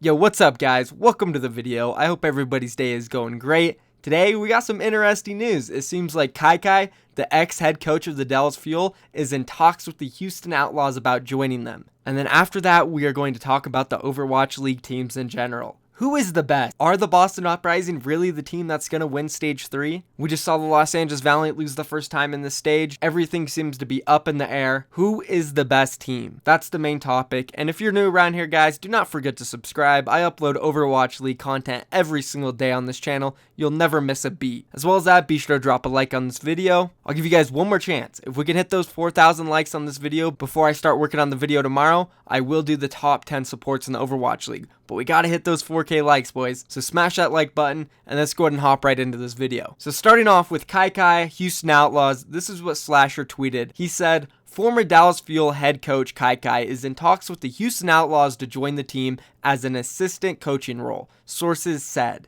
Yo, what's up guys? Welcome to the video. I hope everybody's day is going great. Today we got some interesting news. It seems like KYKY, the ex-head coach of the Dallas Fuel, is in talks with the Houston Outlaws about joining them. And then after that, we are going to talk about the Overwatch League teams in general. Who is the best? Are the Boston Uprising really the team that's going to win Stage 3? We just saw the Los Angeles Valiant lose the first time in this stage. Everything seems to be up in the air. Who is the best team? That's the main topic. And if you're new around here, guys, do not forget to subscribe. I upload Overwatch League content every single day on this channel. You'll never miss a beat. As well as that, be sure to drop a like on this video. I'll give you guys one more chance. If we can hit those 4,000 likes on this video before I start working on the video tomorrow, I will do the top 10 supports in the Overwatch League. But we gotta hit those 4K likes, boys. So smash that like button, and let's go ahead and hop right into this video. So starting off with KYKY Houston Outlaws, this is what Slasher tweeted. He said, former Dallas Fuel head coach KYKY is in talks with the Houston Outlaws to join the team as an assistant coaching role, sources said.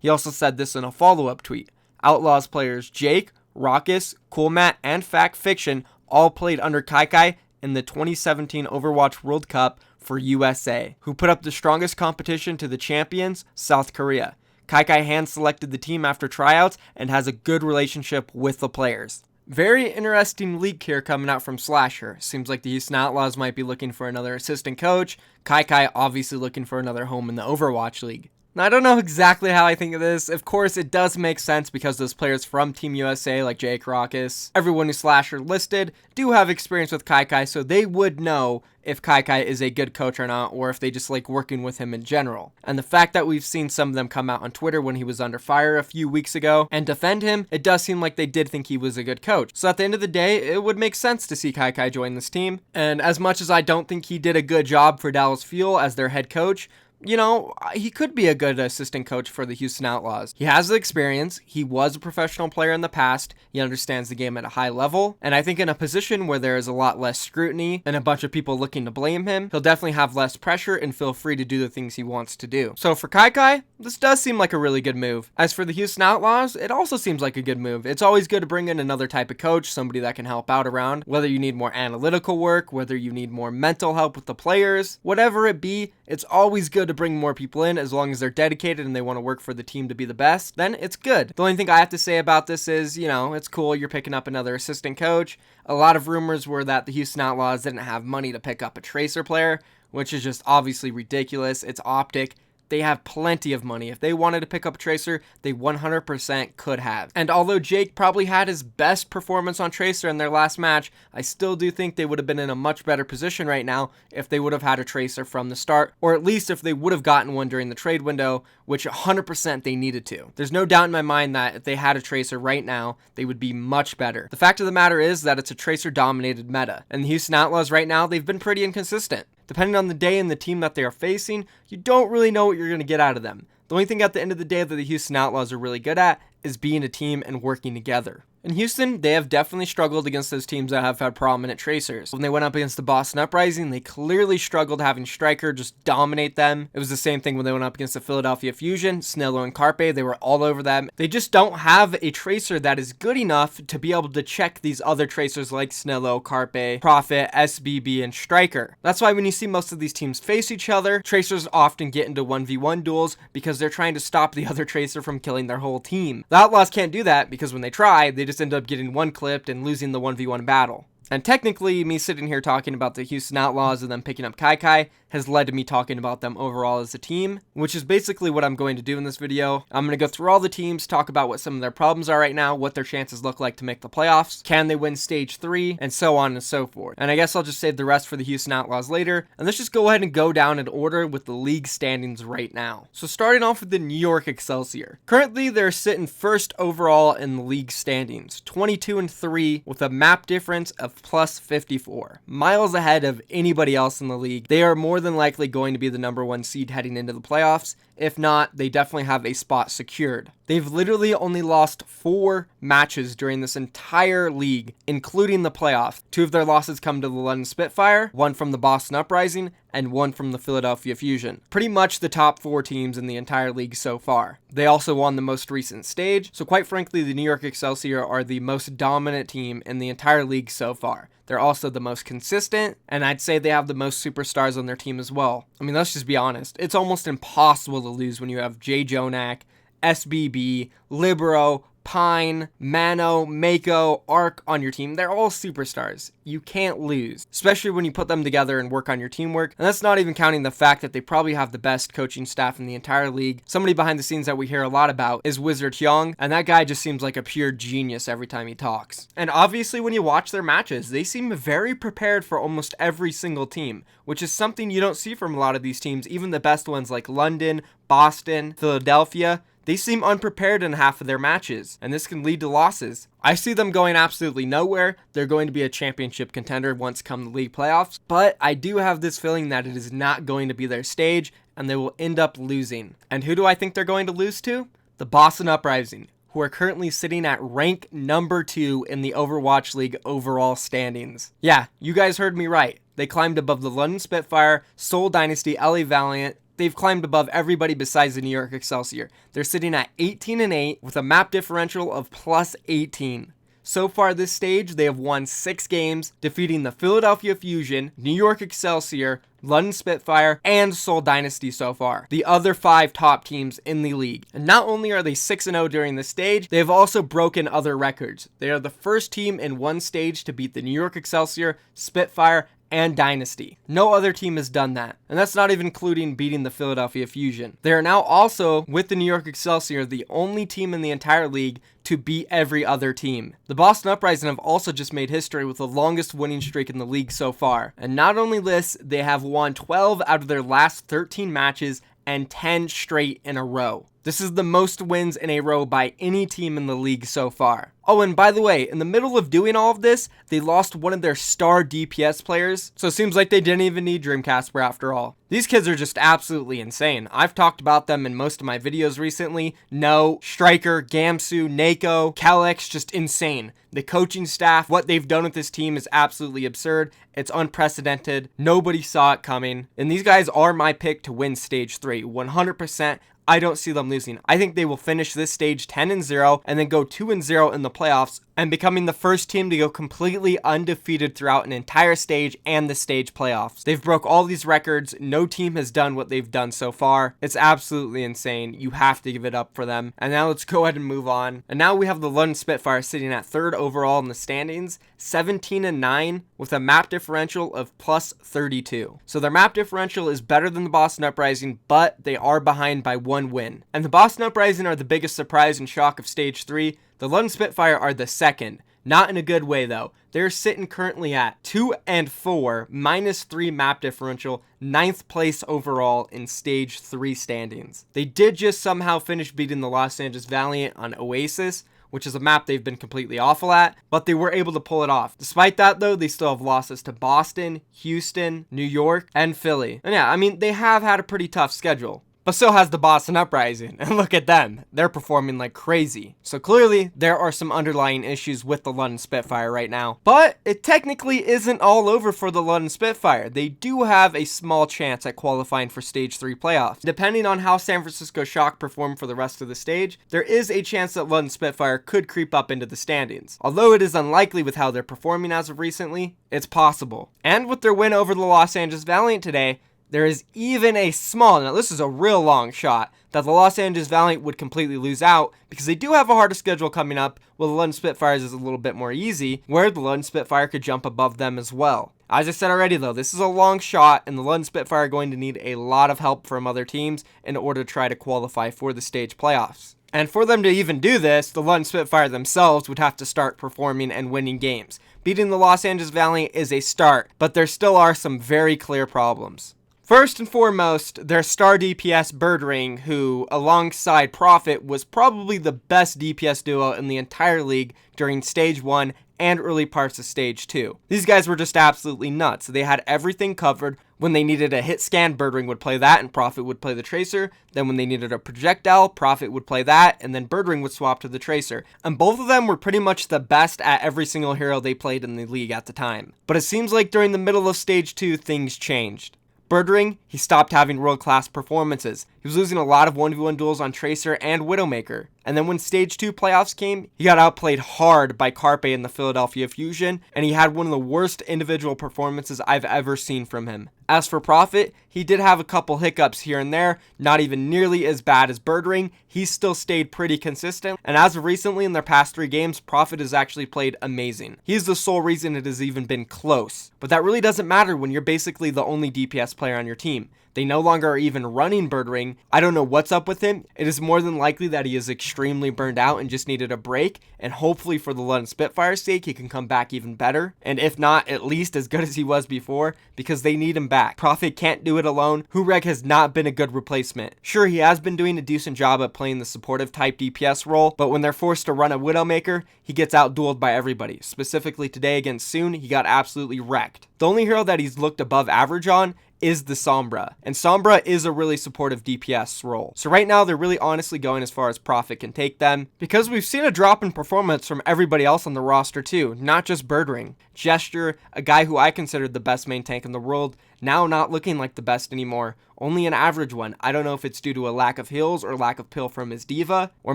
He also said this in a follow-up tweet. Outlaws players Jake, Raucus, Coolmat, and Fact Fiction all played under KYKY in the 2017 Overwatch World Cup for USA, who put up the strongest competition to the champions, South Korea. KYKY hand-selected the team after tryouts and has a good relationship with the players. Very interesting leak here coming out from Slasher. Seems like the Houston Outlaws might be looking for another assistant coach. KYKY obviously looking for another home in the Overwatch League. Now, I don't know exactly how I think of this. Of course, it does make sense because those players from Team USA, like Jake, Raucus, everyone who Slasher listed, do have experience with KYKY, so they would know if KYKY is a good coach or not, or if they just like working with him in general. And the fact that we've seen some of them come out on Twitter when he was under fire a few weeks ago and defend him, it does seem like they did think he was a good coach. So at the end of the day, it would make sense to see KYKY join this team. And as much as I don't think he did a good job for Dallas Fuel as their head coach, you know, he could be a good assistant coach for the Houston Outlaws. He has the experience. He was a professional player in the past. He understands the game at a high level. And I think in a position where there is a lot less scrutiny and a bunch of people looking to blame him, he'll definitely have less pressure and feel free to do the things he wants to do. So for KYKY, this does seem like a really good move. As for the Houston Outlaws, it also seems like a good move. It's always good to bring in another type of coach, somebody that can help out around, whether you need more analytical work, whether you need more mental help with the players, whatever it be, it's always good to bring more people in as long as they're dedicated and they want to work for the team to be the best, then it's good. The only thing I have to say about this is, you know, it's cool you're picking up another assistant coach. A lot of rumors were that the Houston Outlaws didn't have money to pick up a Tracer player, which is just obviously ridiculous. It's Optic. They have plenty of money. If they wanted to pick up a Tracer, they 100% could have. And although Jake probably had his best performance on Tracer in their last match, I still do think they would have been in a much better position right now if they would have had a Tracer from the start, or at least if they would have gotten one during the trade window, which 100% they needed to. There's no doubt in my mind that if they had a Tracer right now, they would be much better. The fact of the matter is that it's a Tracer-dominated meta, and the Houston Outlaws right now, they've been pretty inconsistent. Depending on the day and the team that they are facing, you don't really know what you're going to get out of them. The only thing at the end of the day that the Houston Outlaws are really good at is being a team and working together. In Houston, they have definitely struggled against those teams that have had prominent Tracers. When they went up against the Boston Uprising, they clearly struggled having Striker just dominate them. It was the same thing when they went up against the Philadelphia Fusion, Snello and Carpe. They were all over them. They just don't have a Tracer that is good enough to be able to check these other Tracers like Snello, Carpe, Prophet, SBB, and Striker. That's why when you see most of these teams face each other, Tracers often get into 1v1 duels because they're trying to stop the other Tracer from killing their whole team. The Outlaws can't do that because when they try, they just end up getting one clipped and losing the 1v1 battle. And technically, me sitting here talking about the Houston Outlaws and then picking up KYKY has led to me talking about them overall as a team, which is basically what I'm going to do in this video. I'm going to go through all the teams, talk about what some of their problems are right now, what their chances look like to make the playoffs, can they win Stage 3, and so on and so forth. And I guess I'll just save the rest for the Houston Outlaws later, and let's just go ahead and go down in order with the league standings right now. So starting off with the New York Excelsior. Currently, they're sitting first overall in the league standings, 22-3 with a map difference of plus 54. Miles ahead of anybody else in the league. They are more than likely going to be the #1 seed heading into the playoffs. If not, they definitely have a spot secured. They've literally only lost 4 matches during this entire league, including the playoffs. 2 of their losses come to the London Spitfire, 1 from the Boston Uprising, and 1 from the Philadelphia Fusion. Pretty much the top 4 teams in the entire league so far. They also won the most recent stage, so quite frankly, the New York Excelsior are the most dominant team in the entire league so far. They're also the most consistent, and I'd say they have the most superstars on their team as well. I mean, let's just be honest. It's almost impossible to lose when you have Jay Jonak, SBB, Libero, Pine, Mano, Mako, Arc on your team. They're all superstars. You can't lose, especially when you put them together and work on your teamwork. And that's not even counting the fact that they probably have the best coaching staff in the entire league. Somebody behind the scenes that we hear a lot about is Wizard Hyung, and that guy just seems like a pure genius every time he talks. And obviously when you watch their matches, they seem very prepared for almost every single team, which is something you don't see from a lot of these teams, even the best ones like London, Boston, Philadelphia. They seem unprepared in half of their matches, and this can lead to losses. I see them going absolutely nowhere. They're going to be a championship contender once come the league playoffs, but I do have this feeling that it is not going to be their stage, and they will end up losing. And who do I think they're going to lose to? The Boston Uprising, who are currently sitting at rank number 2 in the Overwatch League overall standings. Yeah, you guys heard me right. They climbed above the London Spitfire, Seoul Dynasty, LA Valiant. They've climbed above everybody besides the New York Excelsior. They're sitting at 18-8 with a map differential of plus 18. So far this stage, they have won 6 games, defeating the Philadelphia Fusion, New York Excelsior, London Spitfire, and Seoul Dynasty so far, the other 5 top teams in the league. And not only are they 6-0 during the stage, they have also broken other records. They are the first team in one stage to beat the New York Excelsior, Spitfire, and Dynasty. No other team has done that. And that's not even including beating the Philadelphia Fusion. They are now also, with the New York Excelsior, the only team in the entire league to beat every other team. The Boston Uprising have also just made history with the longest winning streak in the league so far. And not only this, they have won 12 out of their last 13 matches and 10 straight in a row. This is the most wins in a row by any team in the league so far. Oh, and by the way, in the middle of doing all of this, they lost one of their star DPS players, so it seems like they didn't even need Dreamcasper after all. These kids are just absolutely insane. I've talked about them in most of my videos recently. No, Striker, Gamsu, Nako, KYKY, just insane. The coaching staff, what they've done with this team is absolutely absurd. It's unprecedented. Nobody saw it coming. And these guys are my pick to win Stage 3, 100%. I don't see them losing. I think they will finish this stage 10-0 and then go 2-0 in the playoffs and becoming the first team to go completely undefeated throughout an entire stage and the stage playoffs. They've broke all these records. No team has done what they've done so far. It's absolutely insane. You have to give it up for them. And now let's go ahead and move on. And now we have the London Spitfire sitting at 3rd overall in the standings, 17-9 with a map differential of plus 32. So their map differential is better than the Boston Uprising, but they are behind by 1 win. And the Boston Uprising are the biggest surprise and shock of Stage 3. The London Spitfire are the second. Not in a good way though. They're sitting currently at 2-4, -3 map differential, 9th place overall in Stage 3 standings. They did just somehow finish beating the Los Angeles Valiant on Oasis, which is a map they've been completely awful at, but they were able to pull it off. Despite that though, they still have losses to Boston, Houston, New York, and Philly. And yeah, I mean, they have had a pretty tough schedule. But so has the Boston Uprising, and look at them. They're performing like crazy. So clearly, there are some underlying issues with the London Spitfire right now. But it technically isn't all over for the London Spitfire. They do have a small chance at qualifying for Stage 3 playoffs. Depending on how San Francisco Shock perform for the rest of the stage, there is a chance that London Spitfire could creep up into the standings. Although it is unlikely with how they're performing as of recently, it's possible. And with their win over the Los Angeles Valiant today, there is even a small, now this is a real long shot, that the Los Angeles Valiant would completely lose out because they do have a harder schedule coming up, while the London Spitfires is a little bit more easy, where the London Spitfire could jump above them as well. As I said already though, this is a long shot and the London Spitfire are going to need a lot of help from other teams in order to try to qualify for the stage playoffs. And for them to even do this, the London Spitfire themselves would have to start performing and winning games. Beating the Los Angeles Valiant is a start, but there still are some very clear problems. First and foremost, their star DPS Birdring, who alongside Prophet was probably the best DPS duo in the entire league during Stage 1 and early parts of Stage 2. These guys were just absolutely nuts. They had everything covered. When they needed a hit scan, Birdring would play that and Prophet would play the Tracer. Then when they needed a projectile, Prophet would play that and then Birdring would swap to the Tracer. And both of them were pretty much the best at every single hero they played in the league at the time. But it seems like during the middle of Stage 2, things changed. Birdring, he stopped having world-class performances. He was losing a lot of 1v1 duels on Tracer and Widowmaker. And then when Stage 2 playoffs came, he got outplayed hard by Carpe in the Philadelphia Fusion, and he had one of the worst individual performances I've ever seen from him. As for Prophet, he did have a couple hiccups here and there, not even nearly as bad as Birdring. He still stayed pretty consistent, and as of recently in their past 3 games, Prophet has actually played amazing. He's the sole reason it has even been close. But that really doesn't matter when you're basically the only DPS player on your team. They no longer are even running Birdring. I don't know what's up with him. It is more than likely that he is extremely burned out and just needed a break, and hopefully for the London Spitfire's sake, he can come back even better, and if not, at least as good as he was before, because they need him back. Prophet can't do it alone. Hureg has not been a good replacement. Sure, he has been doing a decent job at playing the supportive type DPS role, but when they're forced to run a Widowmaker, he gets outdueled by everybody. Specifically today against Soon, he got absolutely wrecked. The only hero that he's looked above average on is the Sombra, and Sombra is a really supportive DPS role. So right now they're really honestly going as far as Prophet can take them, because we've seen a drop in performance from everybody else on the roster too, not just Birdring. Gesture, a guy who I considered the best main tank in the world, now not looking like the best anymore, only an average one. I don't know if it's due to a lack of heals or lack of pill from his diva, or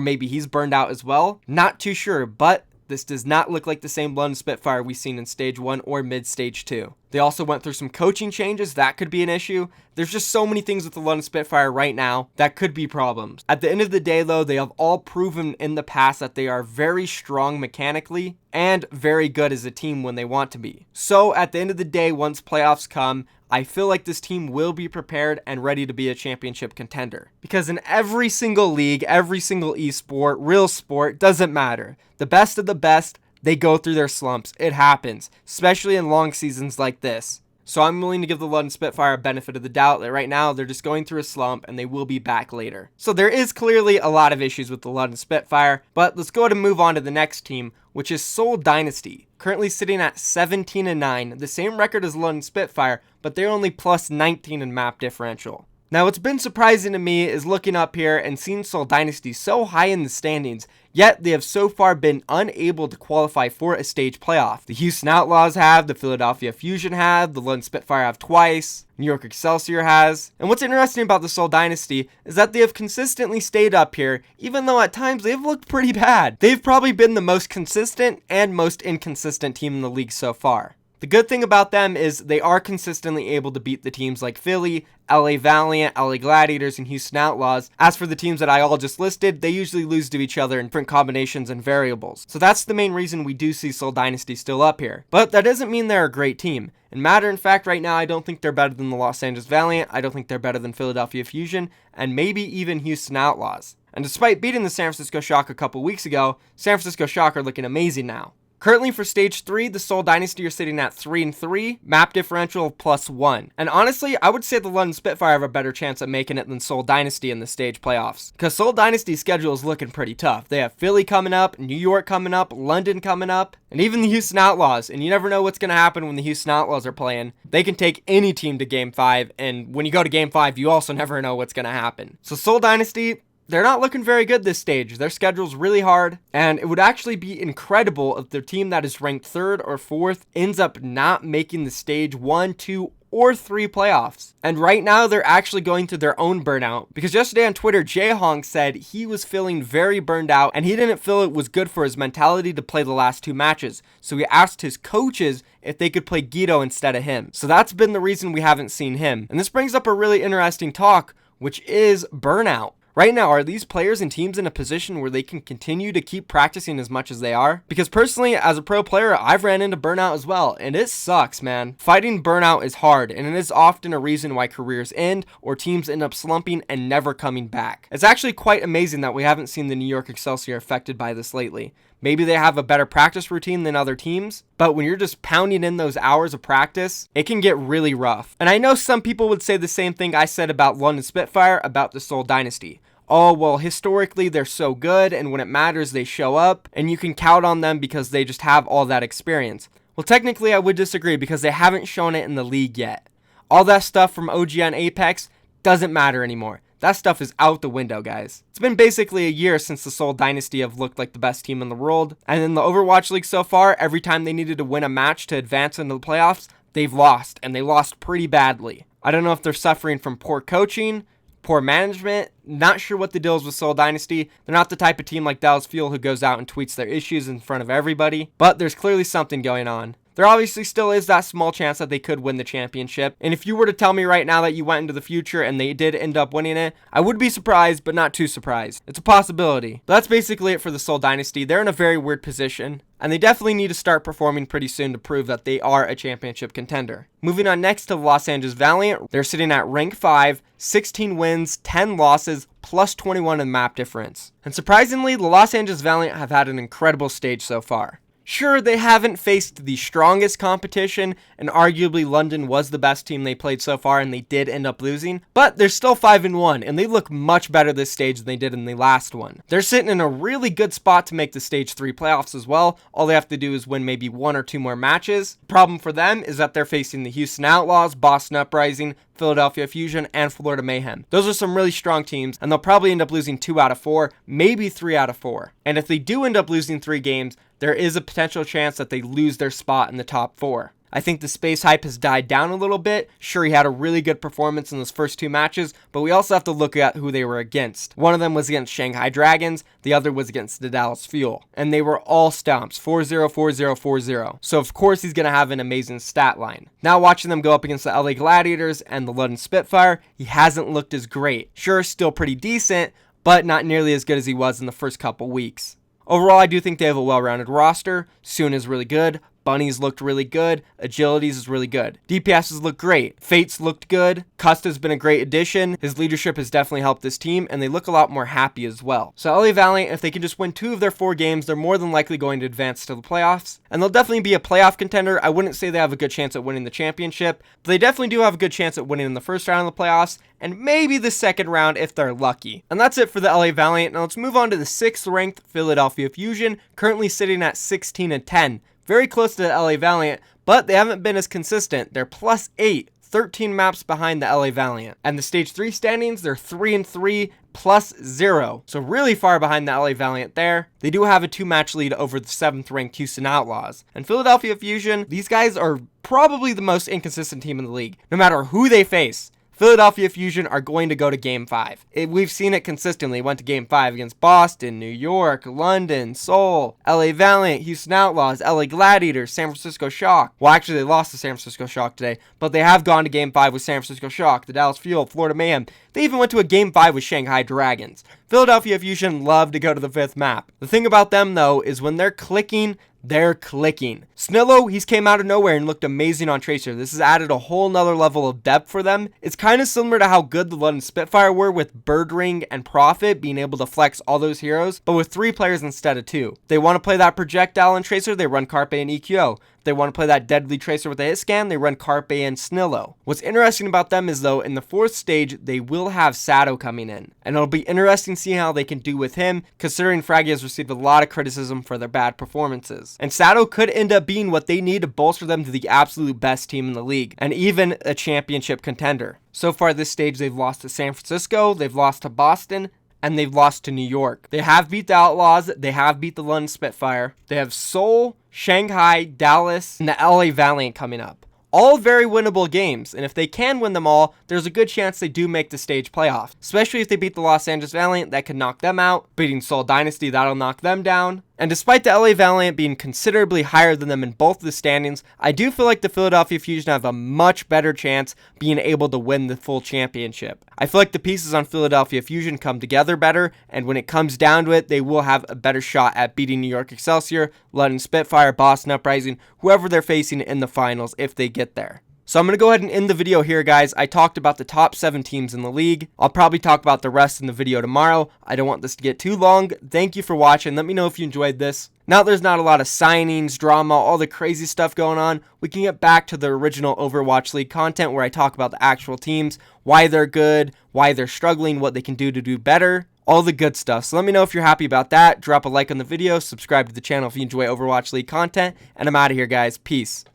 maybe he's burned out as well, not too sure, but this does not look like the same London Spitfire we've seen in Stage 1 or mid-Stage 2. They also went through some coaching changes. That could be an issue. There's just so many things with the London Spitfire right now that could be problems. At the end of the day, though, they have all proven in the past that they are very strong mechanically and very good as a team when they want to be. So at the end of the day, once playoffs come, I feel like this team will be prepared and ready to be a championship contender. Because in every single league, every single esport, real sport, doesn't matter. The best of the best, they go through their slumps. It happens, especially in long seasons like this. So I'm willing to give the London Spitfire a benefit of the doubt that right now they're just going through a slump and they will be back later. So there is clearly a lot of issues with the London Spitfire, but let's go ahead and move on to the next team, which is Seoul Dynasty. Currently sitting at 17-9, the same record as London Spitfire, but they're only plus 19 in map differential. Now, what's been surprising to me is looking up here and seeing Seoul Dynasty so high in the standings, yet they have so far been unable to qualify for a stage playoff. The Houston Outlaws have, the Philadelphia Fusion have, the London Spitfire have twice, New York Excelsior has. And what's interesting about the Seoul Dynasty is that they have consistently stayed up here, even though at times they've looked pretty bad. They've probably been the most consistent and most inconsistent team in the league so far. The good thing about them is they are consistently able to beat the teams like Philly, LA Valiant, LA Gladiators, and Houston Outlaws. As for the teams that I all just listed, they usually lose to each other in different combinations and variables. So that's the main reason we do see Seoul Dynasty still up here. But that doesn't mean they're a great team. In matter of fact, right now, I don't think they're better than the Los Angeles Valiant. I don't think they're better than Philadelphia Fusion, and maybe even Houston Outlaws. And despite beating the San Francisco Shock a couple weeks ago, San Francisco Shock are looking amazing now. Currently for Stage 3, the Seoul Dynasty are sitting at 3-3, map differential of +1. And honestly, I would say the London Spitfire have a better chance at making it than Seoul Dynasty in the stage playoffs. Because Seoul Dynasty's schedule is looking pretty tough. They have Philly coming up, New York coming up, London coming up, and even the Houston Outlaws. And you never know what's going to happen when the Houston Outlaws are playing. They can take any team to Game 5, and when you go to Game 5, you also never know what's going to happen. So Seoul Dynasty, they're not looking very good this stage. Their schedule's really hard, and it would actually be incredible if their team that is ranked 3rd or 4th ends up not making the stage 1, 2, or 3 playoffs. And right now, they're actually going through their own burnout, because yesterday on Twitter, Jae Hong said he was feeling very burned out, and he didn't feel it was good for his mentality to play the last 2 matches. So he asked his coaches if they could play Guido instead of him. So that's been the reason we haven't seen him. And this brings up a really interesting talk, which is burnout. Right now, are these players and teams in a position where they can continue to keep practicing as much as they are? Because personally, as a pro player, I've ran into burnout as well, and it sucks, man. Fighting burnout is hard, and it is often a reason why careers end or teams end up slumping and never coming back. It's actually quite amazing that we haven't seen the New York Excelsior affected by this lately. Maybe they have a better practice routine than other teams, but when you're just pounding in those hours of practice, it can get really rough. And I know some people would say the same thing I said about London Spitfire about the Seoul Dynasty. Oh, well, historically, they're so good, and when it matters, they show up, and you can count on them because they just have all that experience. Well, technically, I would disagree because they haven't shown it in the league yet. All that stuff from OG and Apex doesn't matter anymore. That stuff is out the window, guys. It's been basically a year since the Seoul Dynasty have looked like the best team in the world, and in the Overwatch League so far, every time they needed to win a match to advance into the playoffs, they've lost, and they lost pretty badly. I don't know if they're suffering from poor coaching, poor management. Not sure what the deal is with Seoul Dynasty. They're not the type of team like Dallas Fuel who goes out and tweets their issues in front of everybody, but there's clearly something going on. There obviously still is that small chance that they could win the championship, and if you were to tell me right now that you went into the future and they did end up winning it, I would be surprised, but not too surprised. It's a possibility. But that's basically it for the Seoul Dynasty. They're in a very weird position, and they definitely need to start performing pretty soon to prove that they are a championship contender. Moving on next to the Los Angeles Valiant, they're sitting at rank 5, 16 wins, 10 losses, plus 21 in map difference. And surprisingly, the Los Angeles Valiant have had an incredible stage so far. Sure, they haven't faced the strongest competition, and arguably London was the best team they played so far, and they did end up losing, but they're still 5-1, and they look much better this stage than they did in the last one. They're sitting in a really good spot to make the Stage 3 playoffs as well. All they have to do is win maybe 1 or 2 more matches. The problem for them is that they're facing the Houston Outlaws, Boston Uprising, Philadelphia Fusion, and Florida Mayhem. Those are some really strong teams, and they'll probably end up losing 2 out of 4, maybe 3 out of 4. And if they do end up losing 3 games, there is a potential chance that they lose their spot in the top 4. I think the Space hype has died down a little bit. Sure, he had a really good performance in those first 2 matches, but we also have to look at who they were against. One of them was against Shanghai Dragons, the other was against the Dallas Fuel, and they were all stomps, 4-0, 4-0, 4-0. So of course he's going to have an amazing stat line. Now watching them go up against the LA Gladiators and the London Spitfire, he hasn't looked as great. Sure, still pretty decent, but not nearly as good as he was in the first couple weeks. Overall, I do think they have a well-rounded roster. Soon is really good. Bunnies looked really good. Agilities is really good. DPSs look great. Fates looked good. Custa's been a great addition. His leadership has definitely helped this team, and they look a lot more happy as well. So LA Valiant, if they can just win 2 of their 4 games, they're more than likely going to advance to the playoffs. And they'll definitely be a playoff contender. I wouldn't say they have a good chance at winning the championship, but they definitely do have a good chance at winning in the first round of the playoffs, and maybe the second round if they're lucky. And that's it for the LA Valiant. Now let's move on to the 6th ranked Philadelphia Fusion, currently sitting at 16-10. Very close to the LA Valiant, but they haven't been as consistent. They're plus 8, 13 maps behind the LA Valiant. And the Stage 3 standings, they're 3-3, plus 0. So really far behind the LA Valiant there. They do have a 2-match lead over the 7th ranked Houston Outlaws. And Philadelphia Fusion, these guys are probably the most inconsistent team in the league. No matter who they face, Philadelphia Fusion are going to go to Game 5. We've seen it consistently. Went to Game 5 against Boston, New York, London, Seoul, LA Valiant, Houston Outlaws, LA Gladiators, San Francisco Shock. Well, actually, they lost to San Francisco Shock today, but they have gone to Game 5 with San Francisco Shock, the Dallas Fuel, Florida Mayhem. They even went to a Game 5 with Shanghai Dragons. Philadelphia Fusion love to go to the 5th map. The thing about them, though, is when they're clicking, they're clicking. Snillo, he's came out of nowhere and looked amazing on Tracer. This has added a whole nother level of depth for them. It's kind of similar to how good the London Spitfire were with Birdring and Prophet being able to flex all those heroes, but with 3 players instead of 2. They want to play that projectile and Tracer, they run Carpe and EQO. They want to play that deadly Tracer with a hit scan, they run Carpe and Snillo. What's interesting about them is, though, in the 4th stage, they will have Sato coming in. And it'll be interesting to see how they can do with him, considering Fraggy has received a lot of criticism for their bad performances. And Sato could end up being what they need to bolster them to the absolute best team in the league, and even a championship contender. So far this stage, they've lost to San Francisco, they've lost to Boston, and they've lost to New York. They have beat the Outlaws, they have beat the London Spitfire, they have Seoul, Shanghai, Dallas, and the LA Valiant coming up. All very winnable games, and if they can win them all, there's a good chance they do make the stage playoff. Especially if they beat the Los Angeles Valiant, that could knock them out. Beating Seoul Dynasty, that'll knock them down. And despite the LA Valiant being considerably higher than them in both of the standings, I do feel like the Philadelphia Fusion have a much better chance being able to win the full championship. I feel like the pieces on Philadelphia Fusion come together better, and when it comes down to it, they will have a better shot at beating New York Excelsior, London Spitfire, Boston Uprising, whoever they're facing in the finals if they get there. So I'm going to go ahead and end the video here, guys. I talked about the top 7 teams in the league. I'll probably talk about the rest in the video tomorrow. I don't want this to get too long. Thank you for watching. Let me know if you enjoyed this. Now there's not a lot of signings, drama, all the crazy stuff going on, we can get back to the original Overwatch League content where I talk about the actual teams, why they're good, why they're struggling, what they can do to do better, all the good stuff. So let me know if you're happy about that. Drop a like on the video, subscribe to the channel if you enjoy Overwatch League content, and I'm out of here, guys. Peace.